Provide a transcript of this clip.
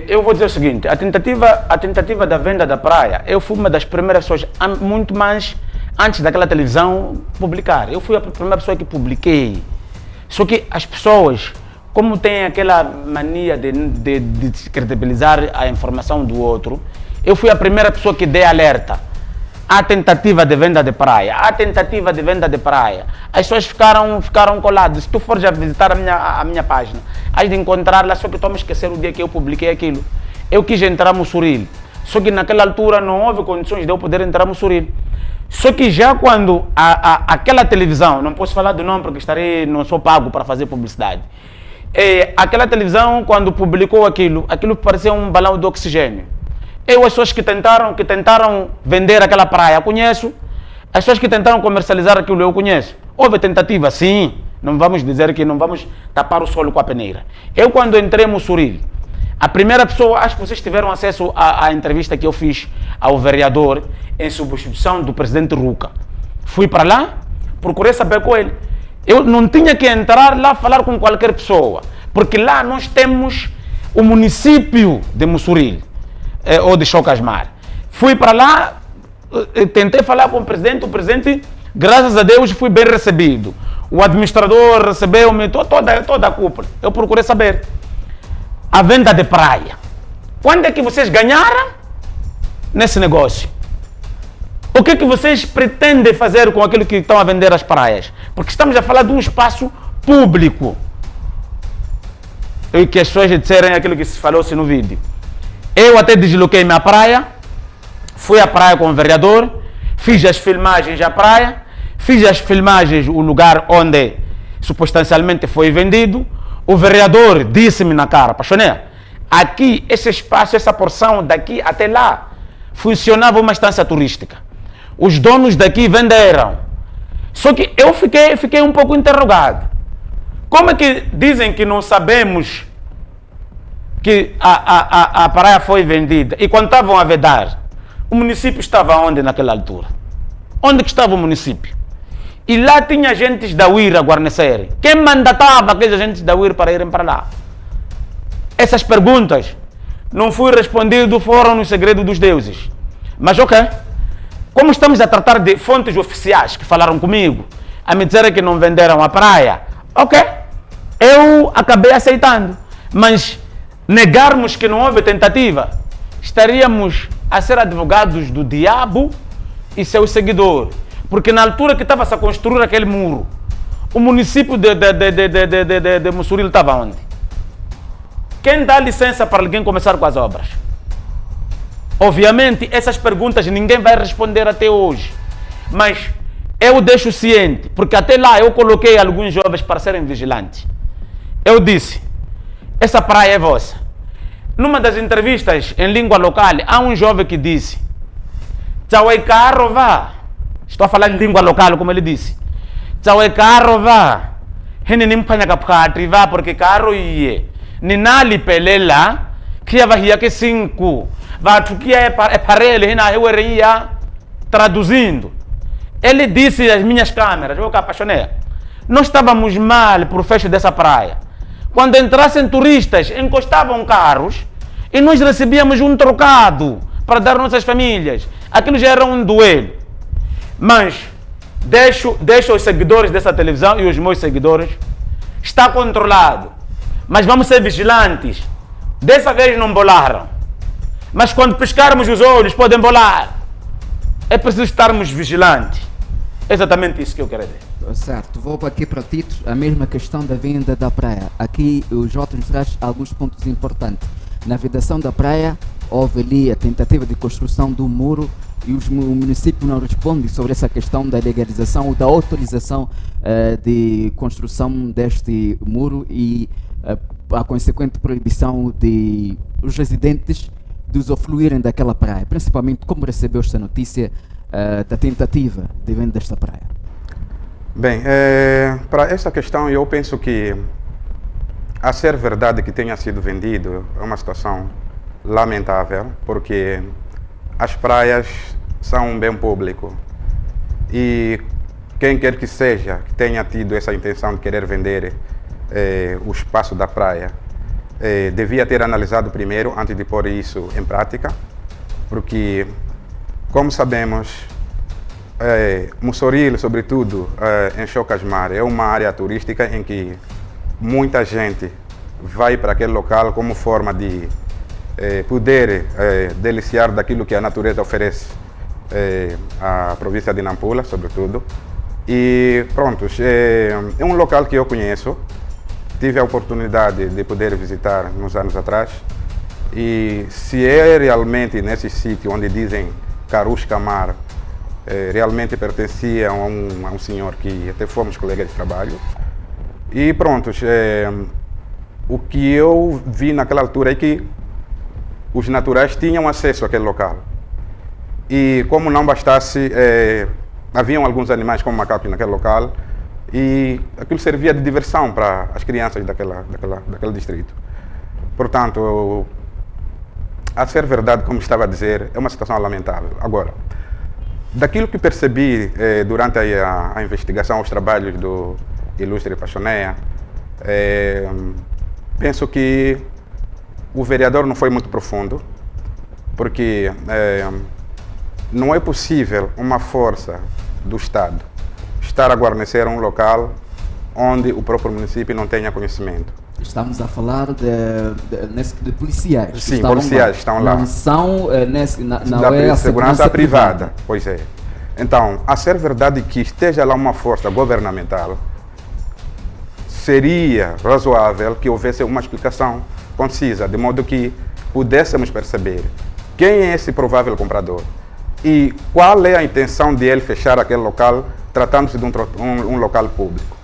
Eu vou dizer o seguinte, a tentativa da venda da praia, eu fui uma das primeiras pessoas, muito mais antes daquela televisão publicar. Eu fui a primeira pessoa que publiquei. Só que as pessoas, como têm aquela mania de descredibilizar a informação do outro, eu fui a primeira pessoa que dei alerta. A tentativa de venda de praia, a tentativa de venda de praia. As pessoas ficaram coladas. Se tu fores a visitar a minha página, has de encontrar lá, só que estou a me esquecer o dia que eu publiquei aquilo. Eu quis entrar no Mussuril, só que naquela altura não houve condições de eu poder entrar no Mussuril. Só que já quando aquela televisão, não posso falar do nome porque não sou pago para fazer publicidade. Aquela televisão, quando publicou aquilo parecia um balão de oxigênio. As pessoas que tentaram vender aquela praia, conheço. As pessoas que tentaram comercializar aquilo, eu conheço. Houve tentativa, sim. Não vamos dizer que não vamos tapar o solo com a peneira. Eu, quando entrei no Mussuril, a primeira pessoa, acho que vocês tiveram acesso à entrevista que eu fiz ao vereador em substituição do presidente Ruca. Fui para lá, procurei saber com ele. Eu não tinha que entrar lá falar com qualquer pessoa, porque lá nós temos o município de Mussuril. Ou de Chocasmar. Fui para lá, tentei falar com o presidente, graças a Deus fui bem recebido. O administrador recebeu-me, toda a cúpula. Eu procurei saber. A venda de praia. Quando é que vocês ganharam nesse negócio? O que é que vocês pretendem fazer com aquilo que estão a vender as praias? Porque estamos a falar de um espaço público. E que as pessoas disserem aquilo que se falou-se no vídeo. Eu até desloquei minha praia, fui à praia com o vereador, fiz as filmagens à praia, fiz as filmagens o lugar onde substancialmente foi vendido. O vereador disse-me na cara, Pachoné, aqui, esse espaço, essa porção daqui até lá, funcionava uma estância turística. Os donos daqui venderam. Só que eu fiquei um pouco interrogado. Como é que dizem que não sabemos que a praia foi vendida? E quando estavam a vedar, o município estava onde naquela altura? Onde que estava o município? E lá tinha agentes da UIR a guarnecer. Quem mandatava aqueles agentes da UIR para irem para lá? Essas perguntas não foi respondido, foram no segredo dos deuses. Mas ok, como estamos a tratar de fontes oficiais que falaram comigo, a me dizer que não venderam a praia, ok, eu acabei aceitando. Mas negarmos que não houve tentativa, estaríamos a ser advogados do diabo e seus seguidores. Porque na altura que estava-se a construir aquele muro, o município de Mussuril estava onde? Quem dá licença para alguém começar com as obras? Obviamente, essas perguntas ninguém vai responder até hoje. Mas eu deixo ciente, porque até lá eu coloquei alguns jovens para serem vigilantes. Eu disse, essa praia é vossa. Numa das entrevistas em língua local, há um jovem que disse, Tchauei carro vá. Estou a falar em língua local, como ele disse. Tchauei carro vá. Hene nimpanha kapkatri vá, porque carro ie. Ninali pelela, que vai que 5. Vai tukia é parele, hina ia traduzindo. Ele disse às minhas câmeras, eu que apaixonei. Nós estávamos mal por fecho dessa praia. Quando entrassem turistas, encostavam carros e nós recebíamos um trocado para dar nossas famílias. Aquilo já era um duelo. Mas deixo os seguidores dessa televisão e os meus seguidores, está controlado. Mas vamos ser vigilantes. Dessa vez não bolaram. Mas quando piscarmos os olhos, podem bolar. É preciso estarmos vigilantes. É exatamente isso que eu quero dizer. Certo, vou aqui para Tito, a mesma questão da venda da praia. Aqui o Jota nos traz alguns pontos importantes. Na vedação da praia, houve ali a tentativa de construção do muro e o município não responde sobre essa questão da legalização ou da autorização de construção deste muro e a consequente proibição de os residentes de usufruírem daquela praia. Principalmente, como recebeu esta notícia da tentativa de venda desta praia? Bem, para esta questão eu penso que, a ser verdade que tenha sido vendido, é uma situação lamentável, porque as praias são um bem público e quem quer que seja que tenha tido essa intenção de querer vender o espaço da praia devia ter analisado primeiro antes de pôr isso em prática, porque, como sabemos, Mossoril, sobretudo em Chocasmar, é uma área turística em que muita gente vai para aquele local como forma de poder deliciar daquilo que a natureza oferece à província de Nampula, sobretudo. E pronto, é um local que eu conheço, tive a oportunidade de poder visitar uns anos atrás, e se é realmente nesse sítio onde dizem Caruscamar, realmente pertencia a um senhor que até fomos colegas de trabalho. E pronto, o que eu vi naquela altura é que os naturais tinham acesso àquele local. E como não bastasse, haviam alguns animais como macacos naquele local, e aquilo servia de diversão para as crianças daquele distrito. Portanto, a ser verdade, como estava a dizer, é uma situação lamentável. Agora, daquilo que percebi durante a investigação, os trabalhos do ilustre Pachoneia, penso que o vereador não foi muito profundo, porque não é possível uma força do Estado estar a guarnecer um local onde o próprio município não tenha conhecimento. Estamos a falar de policiais. Sim, policiais estão lá. Não são da segurança privada. Pois é. Então, a ser verdade que esteja lá uma força governamental, seria razoável que houvesse uma explicação concisa, de modo que pudéssemos perceber quem é esse provável comprador e qual é a intenção de ele fechar aquele local, tratando-se de um local público.